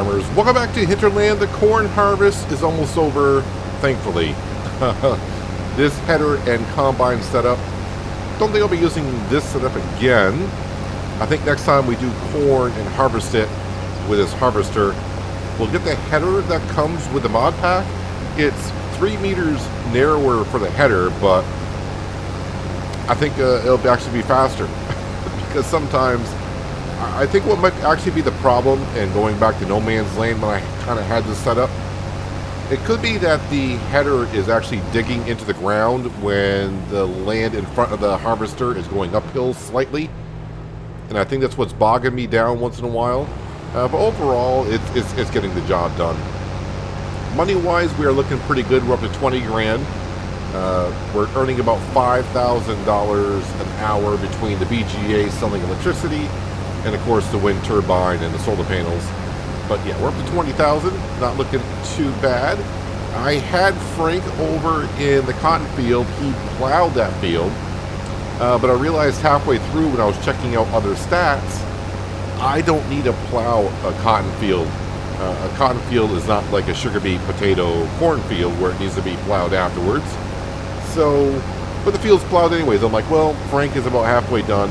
farmers, welcome back to Hinterland. The corn harvest is almost over, thankfully. This header and combine setup, don't think I'll be using this setup again. I think next time we do corn and harvest it with this harvester, we'll get the header that comes with the mod pack. It's 3 meters narrower for the header, but I think it'll actually be faster because sometimes I think what might actually be the problem, and going back to No Man's Land when I kind of had this set up, it could be that the header is actually digging into the ground when the land in front of the harvester is going uphill slightly, and I think that's what's bogging me down once in a while. But overall, it's getting the job done. Money-wise, we are looking pretty good. We're up to 20 grand. We're earning about $5,000 an hour between the BGA selling electricity and, of course, the wind turbine and the solar panels. But yeah, we're up to 20,000. Not looking too bad. I had Frank over in the cotton field. He plowed that field. But I realized halfway through when I was checking out other stats, I don't need to plow a cotton field. A cotton field is not like a sugar beet, potato, corn field where it needs to be plowed afterwards. So, but the field's plowed anyways. I'm like, well, Frank is about halfway done.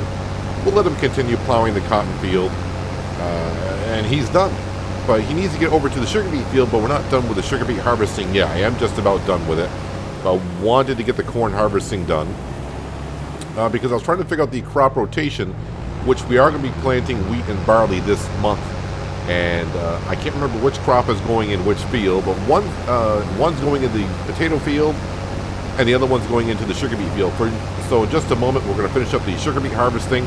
We'll let him continue plowing the cotton field. And he's done. But he needs to get over to the sugar beet field, but we're not done with the sugar beet harvesting yet. I am just about done with it. I wanted to get the corn harvesting done because I was trying to figure out the crop rotation, which we are going to be planting wheat and barley this month. And I can't remember which crop is going in which field, but one's going in the potato field, and the other one's going into the sugar beet field. So in just a moment, we're going to finish up the sugar beet harvesting,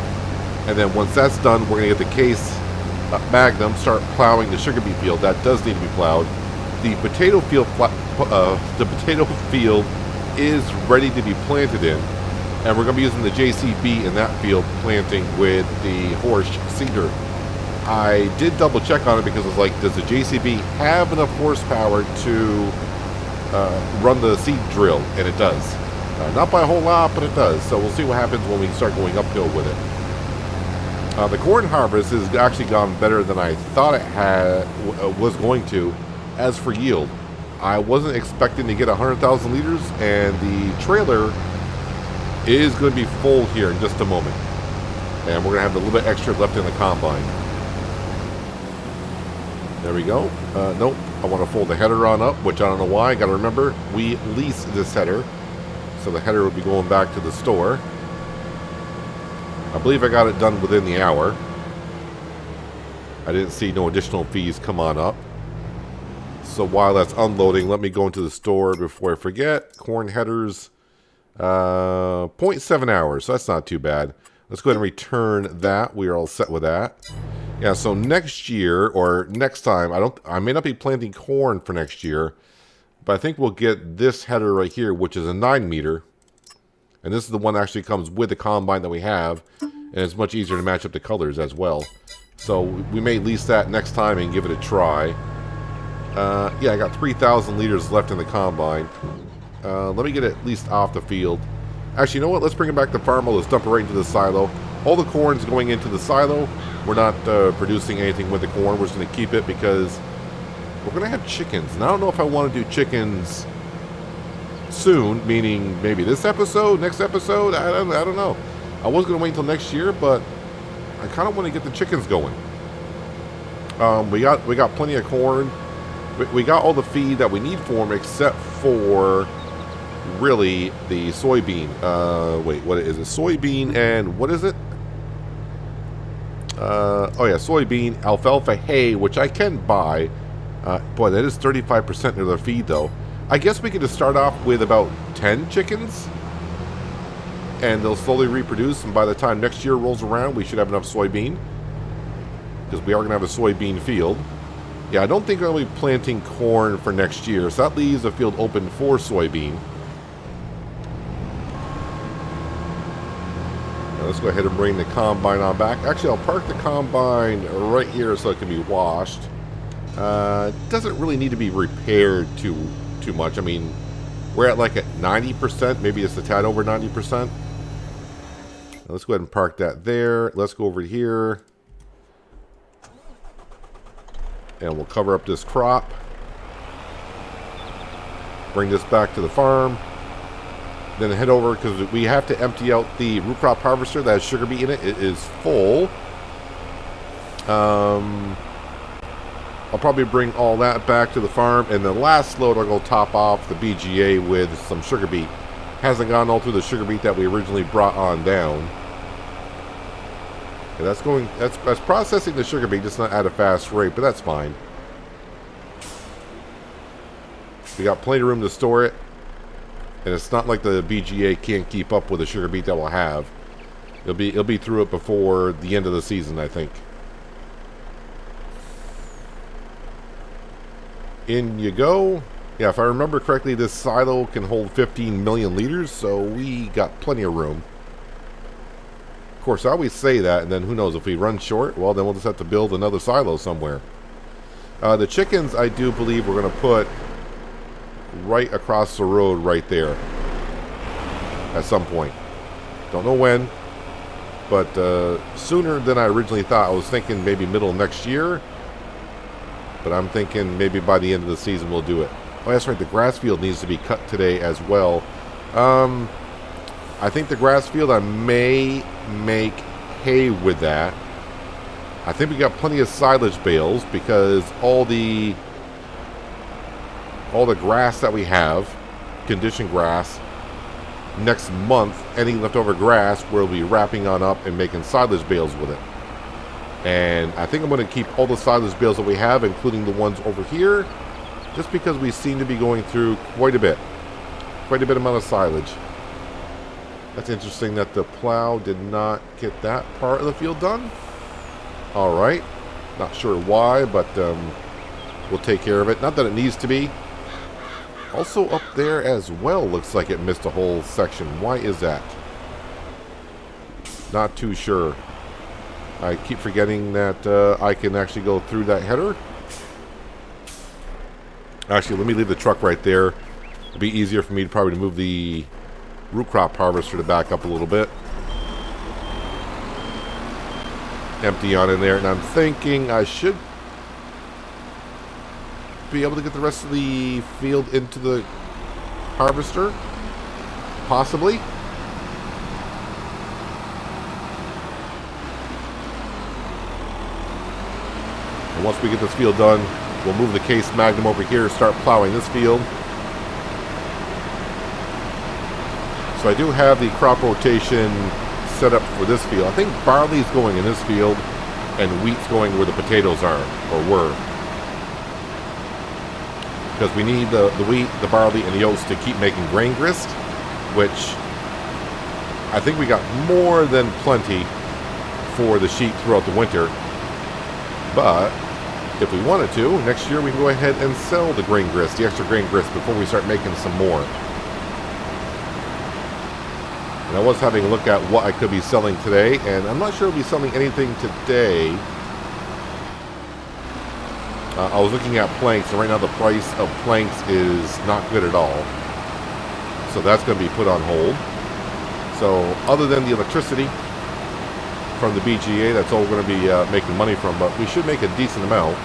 and then once that's done, we're going to get the case Magnum, start plowing the sugar beet field. That does need to be plowed. The potato field is ready to be planted in, and we're going to be using the JCB in that field, planting with the horse seeder. I did double check on it because I was like, does the JCB have enough horsepower to run the seed drill? And it does. Not by a whole lot, but it does. So we'll see what happens when we start going uphill with it. The corn harvest has actually gone better than I thought it was going to. As for yield, I wasn't expecting to get 100,000 liters, and the trailer is going to be full here in just a moment. And we're going to have a little bit extra left in the combine. There we go. Nope. I want to fold the header on up, which I don't know why. I got to remember, we lease this header. So the header will be going back to the store. I believe I got it done within the hour. I didn't see no additional fees come on up. So while that's unloading, let me go into the store before I forget. Corn headers, 0.7 hours. So that's not too bad. Let's go ahead and return that. We are all set with that. Yeah, so next year or next time, I may not be planting corn for next year, but I think we'll get this header right here, which is a 9 meter. And this is the one that actually comes with the combine that we have, and it's much easier to match up the colors as well. So we may lease that next time and give it a try. Yeah, I got 3,000 liters left in the combine. Let me get it at least off the field. Actually, you know what? Let's bring it back to farm. Let's dump it right into the silo. All the corn's going into the silo. We're not producing anything with the corn. We're just going to keep it because we're going to have chickens. And I don't know if I want to do chickens soon, meaning maybe this episode, next episode. I don't know. I was going to wait until next year, but I kind of want to get the chickens going. We got plenty of corn. We got all the feed that we need for them, except for really the soybean. Wait, what is it? Soybean and what is it? Oh yeah, soybean, alfalfa hay, which I can buy. Boy, that is 35% of their feed, though. I guess we could just start off with about 10 chickens, and they'll slowly reproduce, and by the time next year rolls around, we should have enough soybean, because we are going to have a soybean field. Yeah, I don't think I'm going to be planting corn for next year, so that leaves the field open for soybean. Now let's go ahead and bring the combine on back. Actually, I'll park the combine right here so it can be washed. It doesn't really need to be repaired too much. I mean, we're at like at 90%, maybe it's a tad over 90%. Let's go ahead and park that there. Let's go over here. And we'll cover up this crop. Bring this back to the farm. Then head over, because we have to empty out the root crop harvester that has sugar beet in it. It is full. I'll probably bring all that back to the farm. And the last load, I'll go top off the BGA with some sugar beet. Hasn't gone all through the sugar beet that we originally brought on down. And that's processing the sugar beet, just not at a fast rate, but that's fine. We got plenty of room to store it. And it's not like the BGA can't keep up with the sugar beet that we'll have. It'll be through it before the end of the season, I think. In you go. Yeah, if I remember correctly, this silo can hold 15 million liters, so we got plenty of room. Of course, I always say that, and then who knows, if we run short, well, then we'll just have to build another silo somewhere. The chickens, I do believe we're going to put right across the road right there at some point. Don't know when, but sooner than I originally thought. I was thinking maybe middle of next year, but I'm thinking maybe by the end of the season we'll do it. Oh, that's right, the grass field needs to be cut today as well. I think the grass field, I may make hay with that. I think we got plenty of silage bales, because all the grass that we have, conditioned grass, next month, any leftover grass, we'll be wrapping on up and making silage bales with it. And I think I'm going to keep all the silage bales that we have, including the ones over here, just because we seem to be going through quite a bit amount of silage. That's interesting that the plow did not get that part of the field done. All right, not sure why, but we'll take care of it. Not that it needs to be. Also up there as well, looks like it missed a whole section. Why is that? Not too sure. I keep forgetting that I can actually go through that header. Actually, let me leave the truck right there. It'll be easier for me to probably move the root crop harvester to back up a little bit. Empty on in there, and I'm thinking I should be able to get the rest of the field into the harvester, possibly. And once we get this field done, we'll move the Case Magnum over here and start plowing this field. So I do have the crop rotation set up for this field. I think barley's going in this field and wheat's going where the potatoes are, or were. Because we need the wheat, the barley, and the oats to keep making grain grist, which I think we got more than plenty for the sheep throughout the winter. But if we wanted to, next year we can go ahead and sell the grain grist, the extra grain grist, before we start making some more. And I was having a look at what I could be selling today, and I'm not sure I'll be selling anything today. I was looking at planks, and right now the price of planks is not good at all. So that's going to be put on hold. So other than the electricity from the BGA, that's all we're going to be making money from, but we should make a decent amount.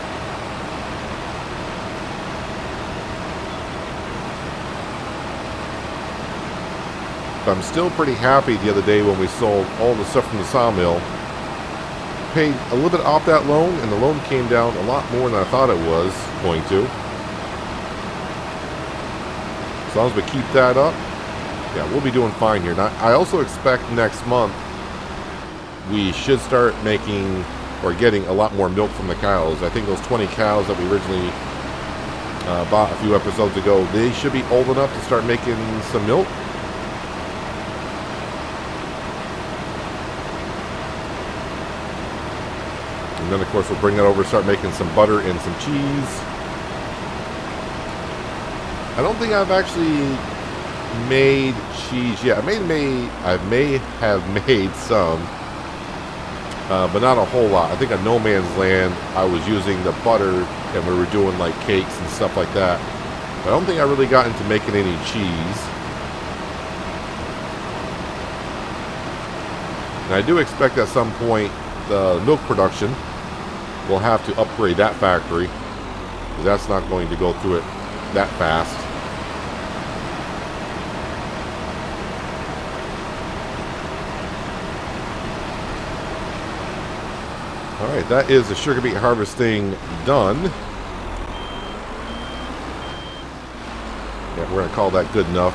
But I'm still pretty happy the other day when we sold all the stuff from the sawmill. Paid a little bit off that loan, and the loan came down a lot more than I thought it was going to. As long as we keep that up, yeah, we'll be doing fine here. Now, I also expect next month we should start making or getting a lot more milk from the cows. I think those 20 cows that we originally bought a few episodes ago, they should be old enough to start making some milk. And then, of course, we'll bring that over, start making some butter and some cheese. I don't think I've actually made cheese yet. I may have made some, but not a whole lot. I think on No Man's Land, I was using the butter, and we were doing like cakes and stuff like that. But I don't think I really got into making any cheese. And I do expect at some point the milk production we'll have to upgrade that factory, because that's not going to go through it that fast. Alright, that is the sugar beet harvesting done. Yeah, we're going to call that good enough.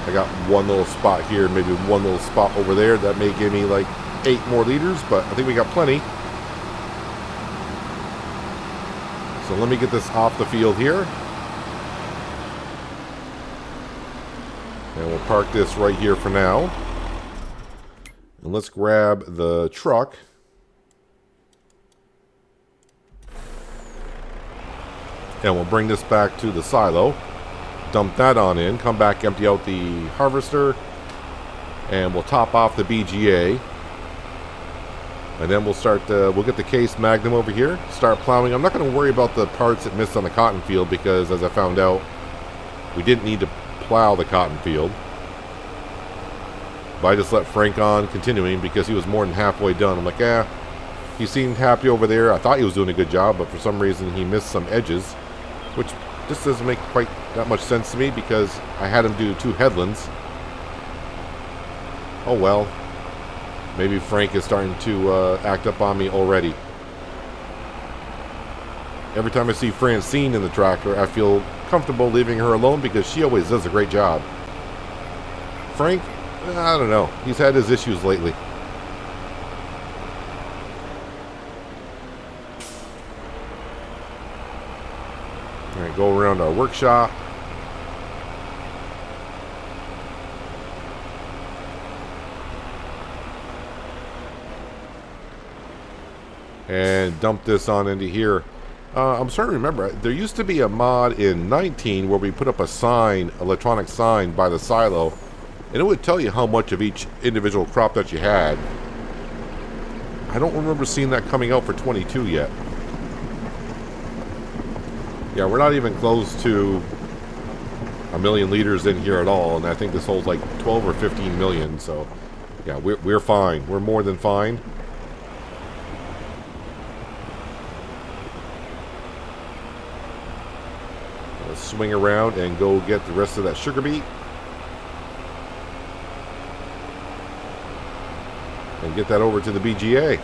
I got one little spot here, maybe one little spot over there. That may give me like 8 more liters, but I think we got plenty. So let me get this off the field here. And we'll park this right here for now. And let's grab the truck. And we'll bring this back to the silo. Dump that on in. Come back, empty out the harvester. And we'll top off the BGA. And then we'll start, we'll get the case Magnum over here. Start plowing. I'm not going to worry about the parts that missed on the cotton field, because as I found out, we didn't need to plow the cotton field. But I just let Frank on, continuing, because he was more than halfway done. I'm like, he seemed happy over there. I thought he was doing a good job, but for some reason he missed some edges, which just doesn't make quite that much sense to me, because I had him do 2 headlands. Oh well. Maybe Frank is starting to act up on me already. Every time I see Francine in the tractor, I feel comfortable leaving her alone, because she always does a great job. Frank, I don't know. He's had his issues lately. Alright, go around our workshop. And dump this on into here. I'm starting to remember, there used to be a mod in 19 where we put up a sign, electronic sign by the silo, and it would tell you how much of each individual crop that you had. I don't remember seeing that coming out for 22 yet. Yeah, we're not even close to 1,000,000 liters in here at all, and I think this holds like 12 or 15 million, so yeah, we're fine. We're more than fine. Let's swing around and go get the rest of that sugar beet. And get that over to the BGA.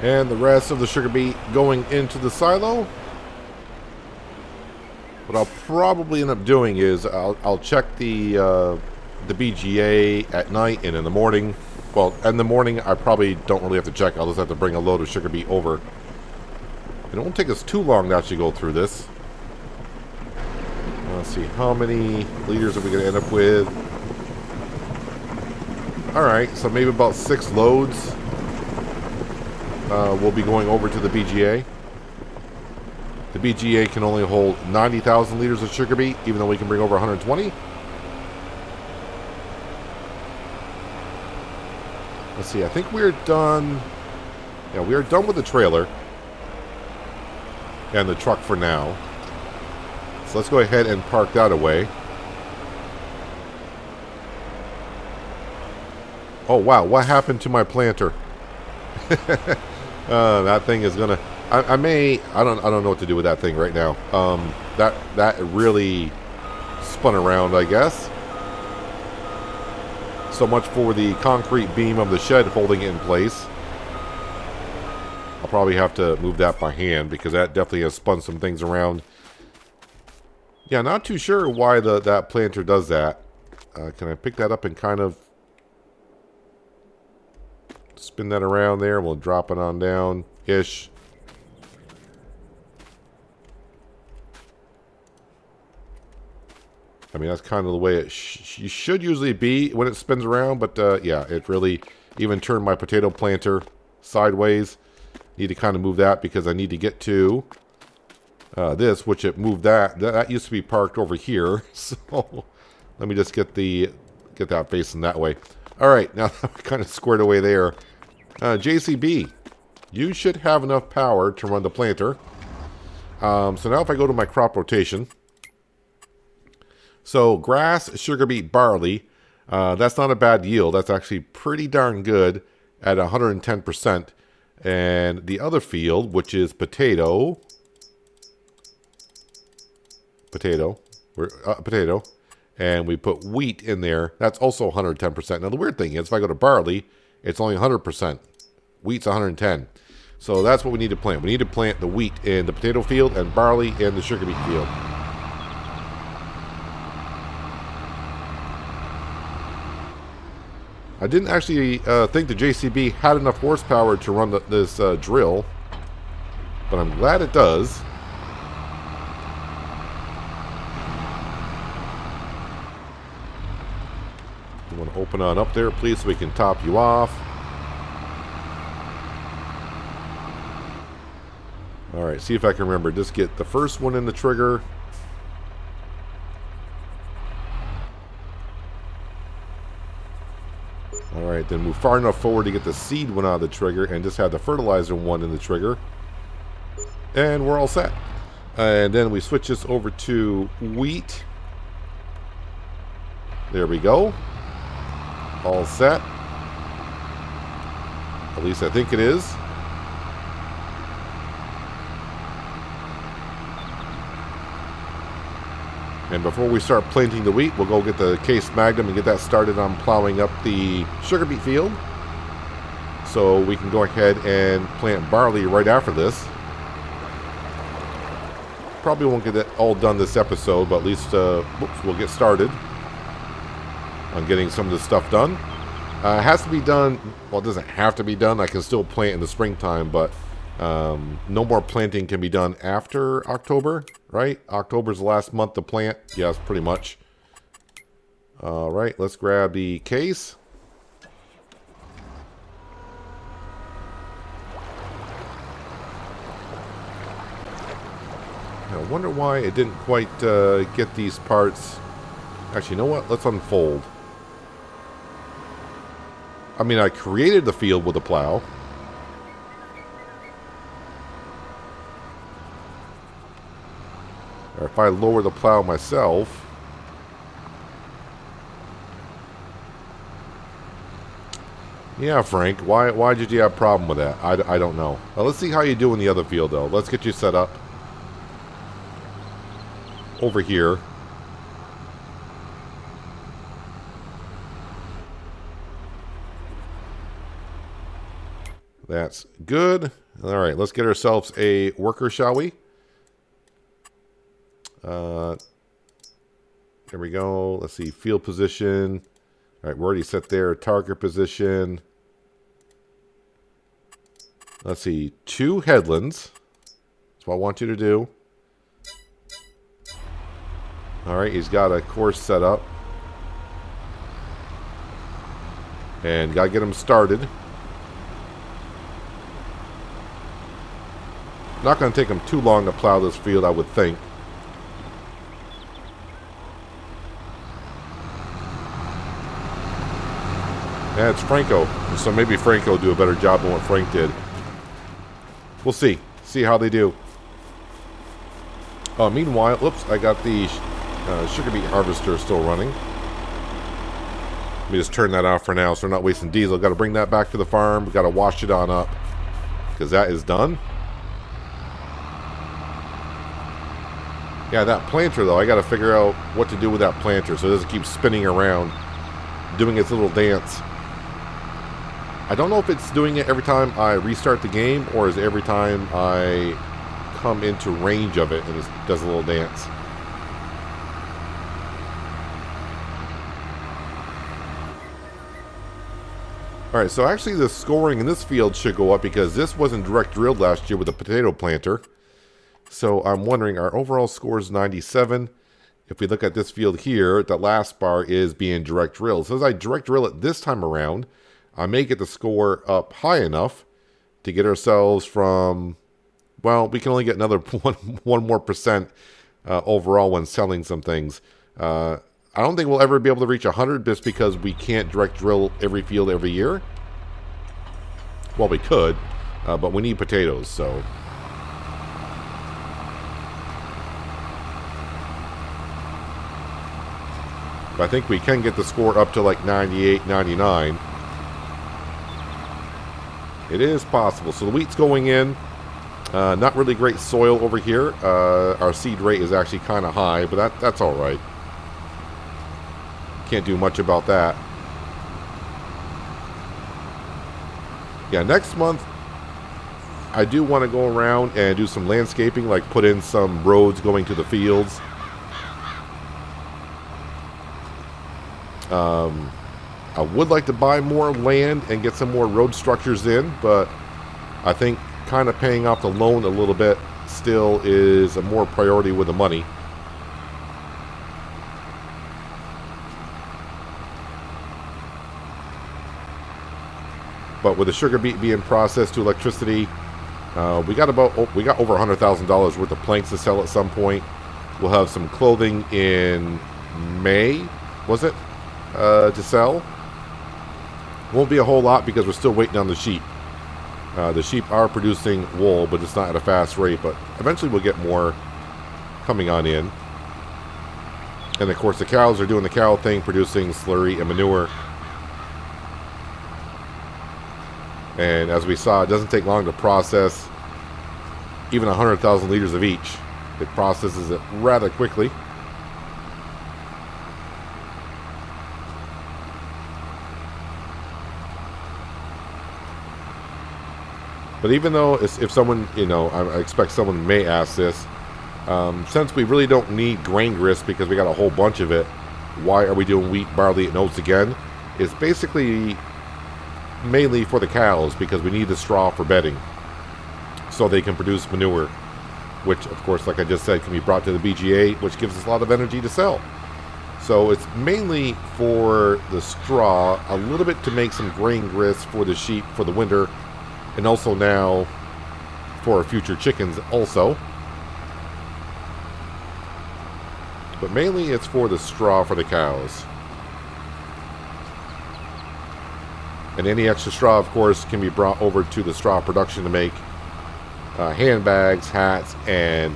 And the rest of the sugar beet going into the silo. What I'll probably end up doing is I'll check the BGA at night and in the morning. Well, in the morning I probably don't really have to check. I'll just have to bring a load of sugar beet over. It won't take us too long to actually go through this. Let's see, how many liters are we going to end up with? Alright, so maybe about 6 loads. We'll be going over to the BGA. The BGA can only hold 90,000 liters of sugar beet, even though we can bring over 120. Let's see, I think we're done. Yeah, we are done with the trailer and the truck for now. So let's go ahead and park that away. Oh wow, what happened to my planter? That thing is gonna. I don't know what to do with that thing right now. That really spun around, I guess. So much for the concrete beam of the shed holding it in place. I'll probably have to move that by hand, because that definitely has spun some things around. Yeah, not too sure why that planter does that. Can I pick that up and kind of spin that around there? We'll drop it on down-ish. I mean, that's kind of the way it should usually be when it spins around, but yeah, it really even turned my potato planter sideways. Need to kind of move that because I need to get to this, which it moved that used to be parked over here. So let me just get that facing that way. All right, now that we're kind of squared away there. JCB, you should have enough power to run the planter. So now if I go to my crop rotation, so grass, sugar beet, barley, that's not a bad yield. That's actually pretty darn good at 110%. And the other field, which is potato, and we put wheat in there, that's also 110%. Now the weird thing is, if I go to barley, it's only 100%. Wheat's 110. So that's what we need to plant. We need to plant the wheat in the potato field and barley in the sugar beet field. I didn't actually think the JCB had enough horsepower to run this drill, but I'm glad it does. You want to open on up there, please, so we can top you off. All right, see if I can remember. Just get the first one in the trigger. All right, then move far enough forward to get the seed one out of the trigger and just have the fertilizer one in the trigger. And we're all set. And then we switch this over to wheat. There we go. All set. At least I think it is. And before we start planting the wheat, we'll go get the Case Magnum and get that started on plowing up the sugar beet field. So we can go ahead and plant barley right after this. Probably won't get it all done this episode, but at least we'll get started on getting some of this stuff done. It has to be done, well, it doesn't have to be done. I can still plant in the springtime, but no more planting can be done after October, right? October's the last month to plant. Yes, pretty much. All right, let's grab the case. I wonder why it didn't quite get these parts. Actually, you know what? Let's unfold. I mean, I created the field with a plow. Or if I lower the plow myself. Yeah, Frank, why did you have a problem with that? I don't know. Well, let's see how you do in the other field, though. Let's get you set up over here. That's good. All right, let's get ourselves a worker, shall we? There we go. Let's see, field position. All right, we're already set there. Target position. Let's see, 2 headlands. That's what I want you to do. All right, he's got a course set up. And got to get him started. Not going to take him too long to plow this field, I would think. Yeah, it's Franco. So maybe Franco will do a better job than what Frank did. We'll see. See how they do. Meanwhile, oops, I got the sugar beet harvester still running. Let me just turn that off for now so we're not wasting diesel. Got to bring that back to the farm. We got to wash it on up because that is done. Yeah, that planter though, I got to figure out what to do with that planter so it doesn't keep spinning around, doing its little dance. I don't know if it's doing it every time I restart the game or is it every time I come into range of it and it does a little dance. Alright, so actually the scoring in this field should go up because this wasn't direct drilled last year with a potato planter. So I'm wondering, our overall score is 97. If we look at this field here, the last bar is being direct drilled. So as I direct drill it this time around, I may get the score up high enough to get ourselves from, well, we can only get another one more percent overall when selling some things. I don't think we'll ever be able to reach 100 just because we can't direct drill every field every year. Well, we could, but we need potatoes, so. But I think we can get the score up to like 98, 99. It is possible. So the wheat's going in. Not really great soil over here. Our seed rate is actually kind of high, but that's all right. Can't do much about that. Yeah, next month, I do want to go around and do some landscaping, like put in some roads going to the fields. I would like to buy more land and get some more road structures in, but I think kind of paying off the loan a little bit still is a more priority with the money. But with the sugar beet being processed to electricity, we got over $100,000 worth of planks to sell at some point. We'll have some clothing in May, was it, to sell. Won't be a whole lot because we're still waiting on the sheep. The sheep are producing wool, but it's not at a fast rate. But eventually we'll get more coming on in. And of course the cows are doing the cow thing, producing slurry and manure. And as we saw, it doesn't take long to process even 100,000 liters of each. It processes it rather quickly. But even though if someone, I expect someone may ask this, since we really don't need grain grist because we got a whole bunch of it, why are we doing wheat, barley, and oats again? It's basically mainly for the cows because we need the straw for bedding so they can produce manure, which of course, like I just said, can be brought to the BGA, which gives us a lot of energy to sell. So it's mainly for the straw, a little bit to make some grain grist for the sheep for the winter, and also now for our future chickens also. But mainly it's for the straw for the cows. And any extra straw, of course, can be brought over to the straw production to make handbags, hats, and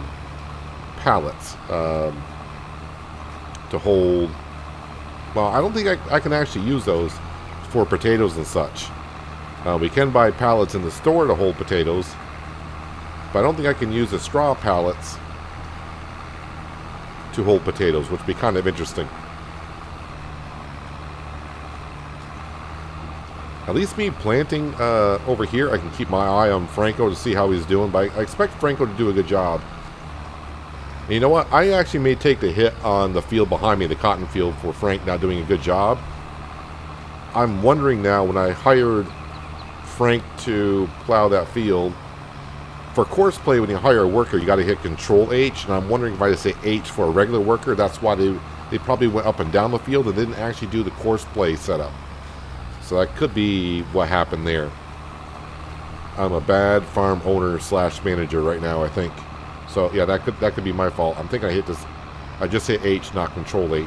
pallets to hold. Well, I don't think I can actually use those for potatoes and such. We can buy pallets in the store to hold potatoes, but I don't think I can use the straw pallets to hold potatoes, which would be kind of interesting. At least me planting over here, I can keep my eye on Franco to see how he's doing, but I expect Franco to do a good job. And you know what? I actually may take the hit on the field behind me, the cotton field, for Frank not doing a good job. I'm wondering now, when I hired Frank to plow that field, for course play, when you hire a worker, you got to hit Control H, and I'm wondering if I just say H for a regular worker, that's why they probably went up and down the field and didn't actually do the course play setup. So that could be what happened there. I'm a bad farm owner / manager right now, I think. So yeah, that could be my fault. I'm thinking I hit this. I just hit H, not Control H.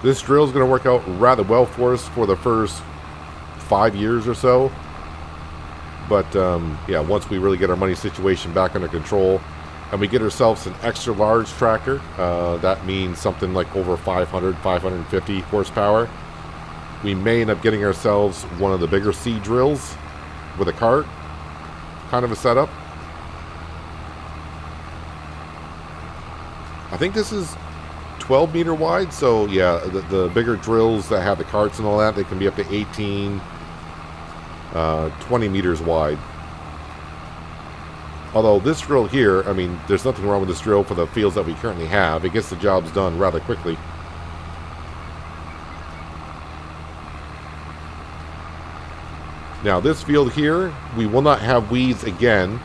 This drill is going to work out rather well for us for the first 5 years or so. But yeah, once we really get our money situation back under control, and we get ourselves an extra large tractor, that means something like over 500, 550 horsepower. We may end up getting ourselves one of the bigger seed drills with a cart, kind of a setup. I think this is 12 meter wide, so yeah, the bigger drills that have the carts and all that, they can be up to 18, 20 meters wide. Although this drill here, I mean, there's nothing wrong with this drill for the fields that we currently have. It gets the jobs done rather quickly. Now this field here, we will not have weeds again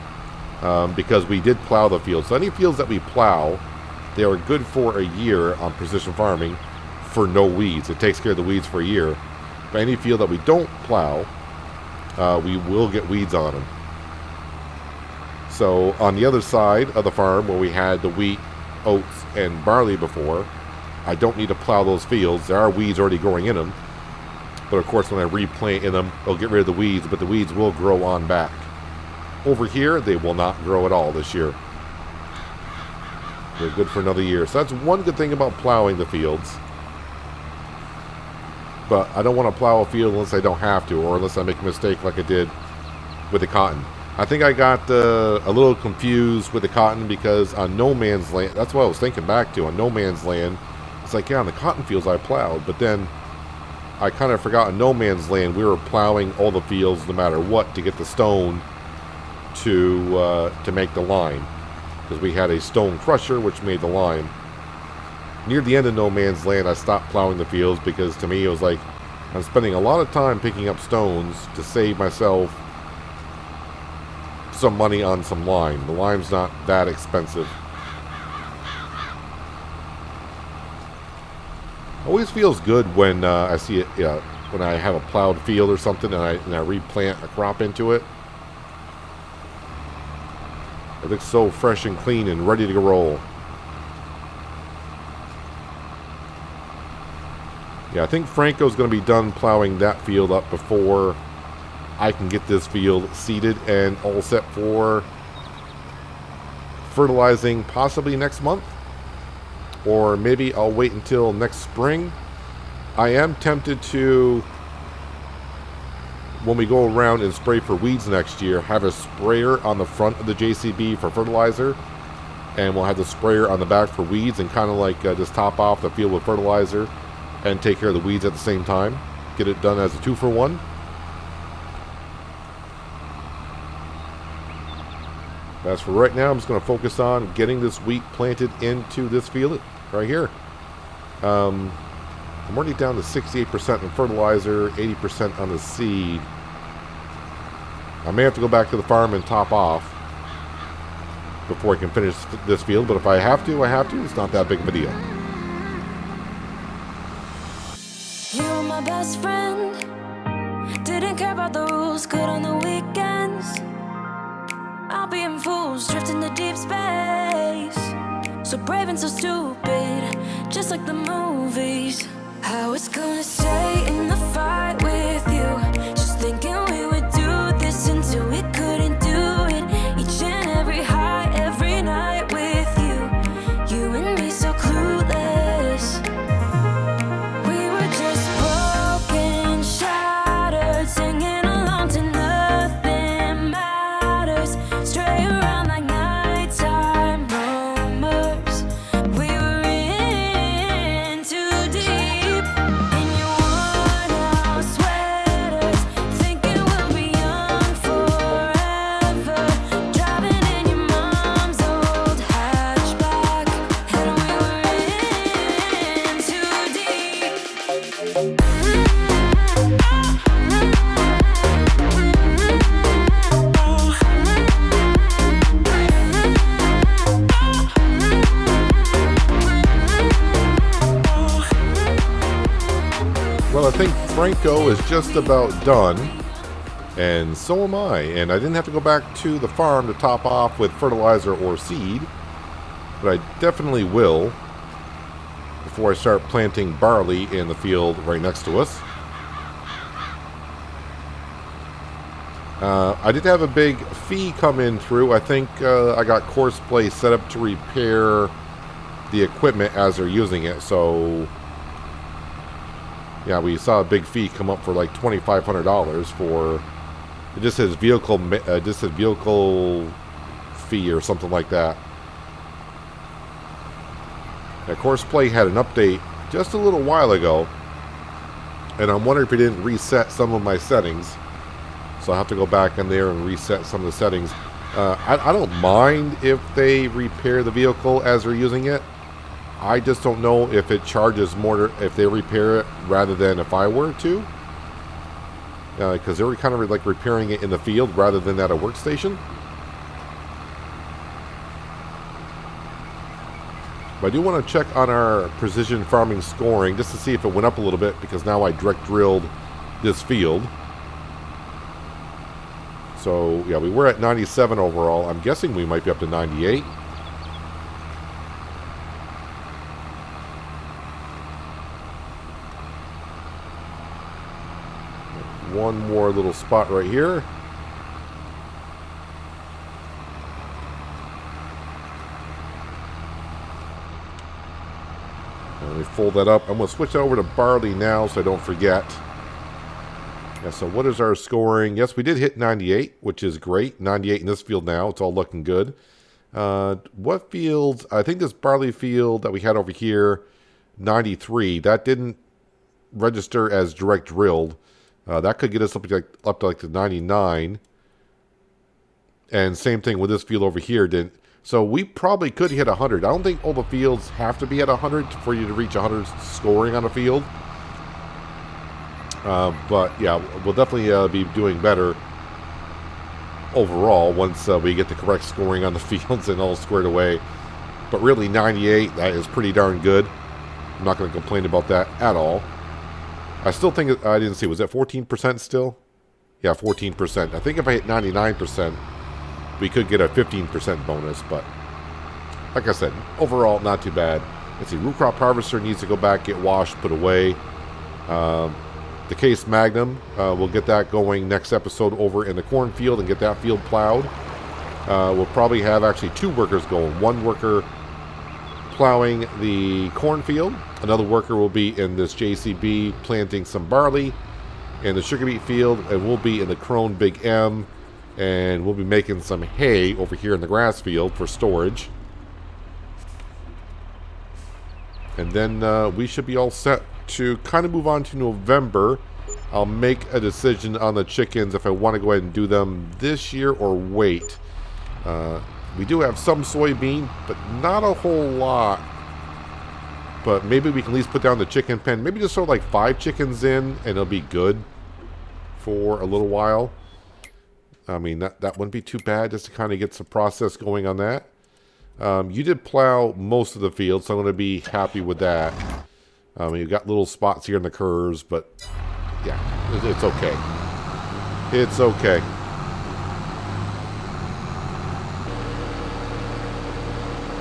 because we did plow the field. So any fields that we plow, they are good for a year on precision farming. for no weeds. It takes care of the weeds for a year. But any field that we don't plow, we will get weeds on them. So on the other side of the farm where we had the wheat, oats, and barley before, I don't need to plow those fields. There are weeds already growing in them. But of course when I replant in them, I'll get rid of the weeds, but the weeds will grow on back. Over here, they will not grow at all this year. They're good for another year. So that's one good thing about plowing the fields. But I don't want to plow a field unless I don't have to, or unless I make a mistake like I did with the cotton. I think I got a little confused with the cotton because on no man's land, that's what I was thinking back to, on no man's land, it's like, yeah, on the cotton fields I plowed, but then I kind of forgot on no man's land we were plowing all the fields no matter what to get the stone to make the lime, because we had a stone crusher which made the lime. Near the end of no man's land, I stopped plowing the fields because to me it was like I'm spending a lot of time picking up stones to save myself some money on some lime. The lime's not that expensive. Always feels good when I see it, when I have a plowed field or something and I replant a crop into it. It looks so fresh and clean and ready to roll. Yeah, I think Franco's going to be done plowing that field up before I can get this field seeded and all set for fertilizing possibly next month. Or maybe I'll wait until next spring. I am tempted to, when we go around and spray for weeds next year, have a sprayer on the front of the JCB for fertilizer. And we'll have the sprayer on the back for weeds and kind of like just top off the field with fertilizer and take care of the weeds at the same time. Get it done as a 2-for-1. As for right now, I'm just going to focus on getting this wheat planted into this field right here. I'm already down to 68% in fertilizer, 80% on the seed. I may have to go back to the farm and top off before I can finish this field, but if I have to, I have to. It's not that big of a deal. You're my best friend. Didn't care about the rules, good on the weekends. I'll be in fools, drifting to deep space. So brave and so stupid, just like the movies. I was gonna stay in the fight with you, just thinking we would do this until we couldn't do it. Each and every high, every night with you. You and me so clueless. We were just broken, shattered, singing along to nothing matters. Stray around like nighttime rumors. We were in too deep. In your worn-out sweaters, thinking we'll be young forever. Driving in your mom's old hatchback, and we were in too deep. Well, I think Franco is just about done, and so am I. And I didn't have to go back to the farm to top off with fertilizer or seed, but I definitely will before I start planting barley in the field right next to us. I did have a big fee come in through. I think I got Courseplay set up to repair the equipment as they're using it, so yeah, we saw a big fee come up for like $2,500 for, it just says vehicle fee or something like that. Now, Courseplay had an update just a little while ago, and I'm wondering if it didn't reset some of my settings. So I'll have to go back in there and reset some of the settings. I don't mind if they repair the vehicle as they're using it. I just don't know if it charges more if they repair it rather than if I were to. Because they were kind of like repairing it in the field rather than at a workstation. But I do want to check on our precision farming scoring just to see if it went up a little bit, because now I direct drilled this field. So, yeah, we were at 97 overall. I'm guessing we might be up to 98. One more little spot right here. And we fold that up. I'm going to switch over to barley now so I don't forget. Yeah, so what is our scoring? Yes, we did hit 98, which is great. 98 in this field now. It's all looking good. What fields? I think this barley field that we had over here, 93. That didn't register as direct drilled. That could get us up to like the 99. And same thing with this field over here. Didn't. So we probably could hit 100. I don't think all the fields have to be at 100 for you to reach 100 scoring on a field. But yeah, we'll definitely be doing better overall once we get the correct scoring on the fields and all squared away. But really 98, that is pretty darn good. I'm not going to complain about that at all. I still think, I didn't see, was that 14% still? Yeah, 14%. I think if I hit 99%, we could get a 15% bonus, but like I said, overall, not too bad. Let's see, root crop harvester needs to go back, get washed, put away. The Case Magnum, we'll get that going next episode over in the cornfield and get that field plowed. We'll probably have actually 2 workers going. One worker plowing the cornfield. Another worker will be in this JCB planting some barley in the sugar beet field, and we'll be in the Krone Big M, and we'll be making some hay over here in the grass field for storage. And then we should be all set to kind of move on to November. I'll make a decision on the chickens if I want to go ahead and do them this year or wait. We do have some soybean, but not a whole lot. But maybe we can at least put down the chicken pen. Maybe just throw like 5 chickens in and it'll be good for a little while. I mean, that wouldn't be too bad just to kind of get some process going on that. You did plow most of the field, so I'm going to be happy with that. You've got little spots here in the curves, but yeah, it's okay. It's okay.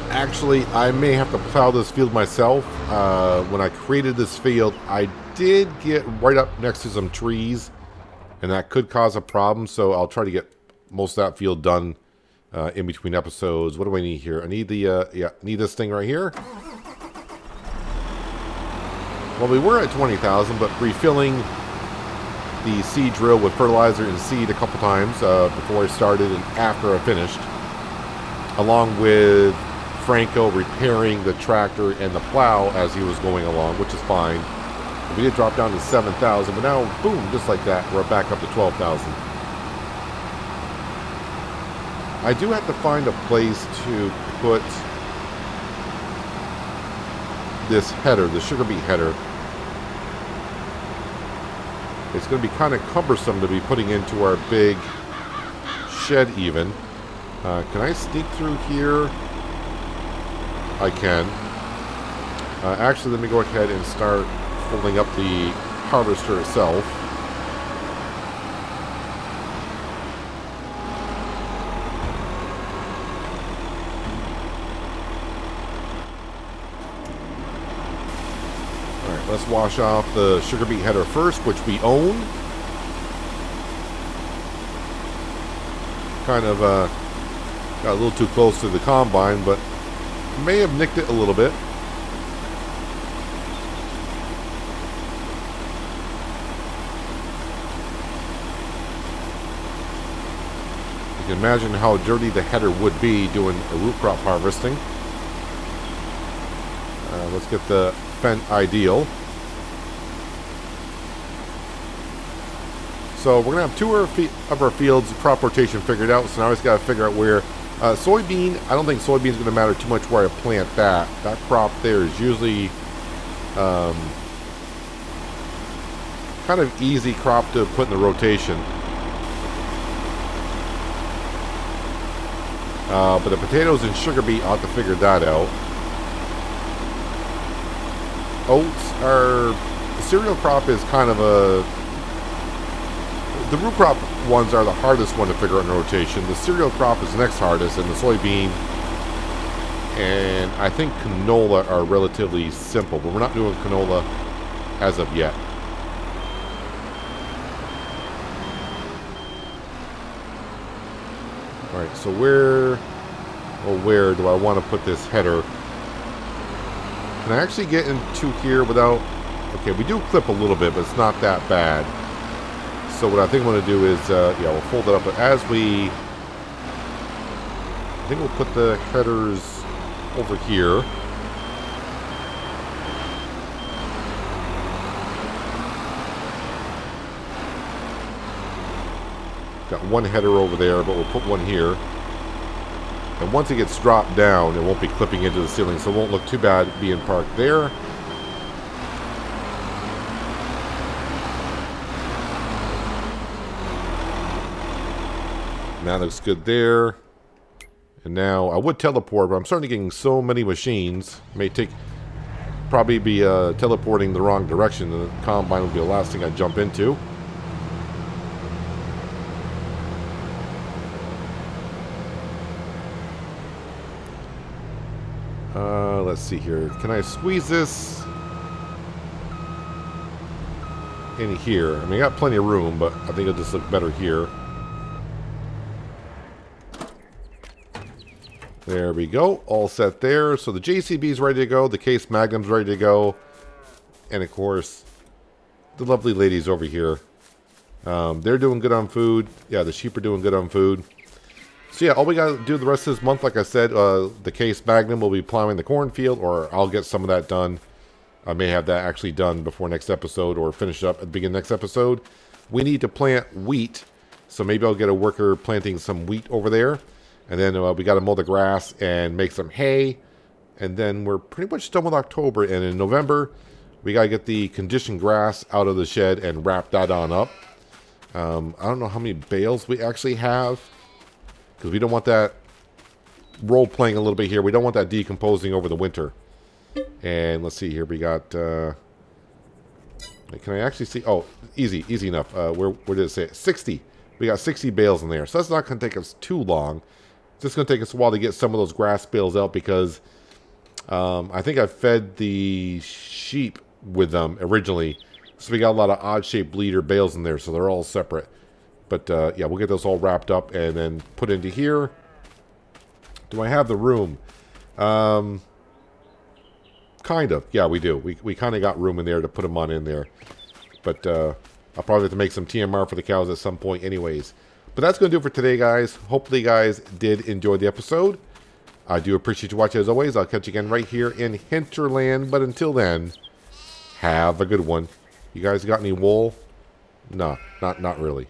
Actually, I may have to plow this field myself. When I created this field, I did get right up next to some trees, and that could cause a problem, so I'll try to get most of that field done in between episodes. What do I need here? I need the, need this thing right here. Well, we were at 20,000, but refilling the seed drill with fertilizer and seed a couple times before I started and after I finished, along with Franco repairing the tractor and the plow as he was going along, which is fine. We did drop down to 7,000, but now, boom, just like that, we're back up to 12,000. I do have to find a place to put this header, the sugar beet header. It's going to be kind of cumbersome to be putting into our big shed even. Can I sneak through here? I can. Actually, let me go ahead and start folding up the harvester itself. Alright, let's wash off the sugar beet header first, which we own. Kind of got a little too close to the combine, but may have nicked it a little bit. You can imagine how dirty the header would be doing a root crop harvesting. Let's get the Fendt Ideal. So we're going to have 2 of our fields crop rotation figured out, so now I just got to figure out where. Soybean, I don't think soybean is going to matter too much where I plant that. That crop there is usually kind of easy crop to put in the rotation. But the potatoes and sugar beet, I'll have to figure that out. oats are... The cereal crop is kind of a... The root crop ones are the hardest one to figure out in rotation. The cereal crop is the next hardest, and the soybean and I think canola are relatively simple, but we're not doing canola as of yet. Alright, so where do I want to put this header? Can I actually get into here without... Okay, we do clip a little bit, but it's not that bad. So what I think I'm going to do is, yeah, we'll fold it up. But as we... I think we'll put the headers over here. Got one header over there, but we'll put one here. And once it gets dropped down, it won't be clipping into the ceiling, so it won't look too bad being parked there. That looks good there. And now, I would teleport, but I'm starting to getting so many machines. May take... Probably be teleporting the wrong direction. The combine will be the last thing I jump into. Let's see here. Can I squeeze this in here? I mean, I got plenty of room, but I think it'll just look better here. There we go. All set there. So the JCB is ready to go. The Case Magnum's ready to go. And, of course, the lovely ladies over here. They're doing good on food. Yeah, the sheep are doing good on food. So yeah, all we got to do the rest of this month, like I said, the Case Magnum will be plowing the cornfield, or I'll get some of that done. I may have that actually done before next episode, or finish up at the beginning of next episode. We need to plant wheat, so maybe I'll get a worker planting some wheat over there. And then we got to mow the grass and make some hay. And then we're pretty much done with October. And in November, we got to get the conditioned grass out of the shed and wrap that on up. I don't know how many bales we actually have, because we don't want that role-playing a little bit here. We don't want that decomposing over the winter. And let's see here. We got... can I actually see... Oh, easy enough. Where did it say it? 60. We got 60 bales in there. So that's not going to take us too long. It's just going to take us a while to get some of those grass bales out, because I think I fed the sheep with them originally. So we got a lot of odd-shaped bleeder bales in there, so they're all separate. But, yeah, we'll get those all wrapped up and then put into here. Do I have the room? Kind of. Yeah, we do. We kind of got room in there to put them on in there. But I'll probably have to make some TMR for the cows at some point anyways. But that's going to do it for today, guys. Hopefully you guys did enjoy the episode. I do appreciate you watching as always. I'll catch you again right here in Hinterland. But until then, have a good one. You guys got any wool? No, not really.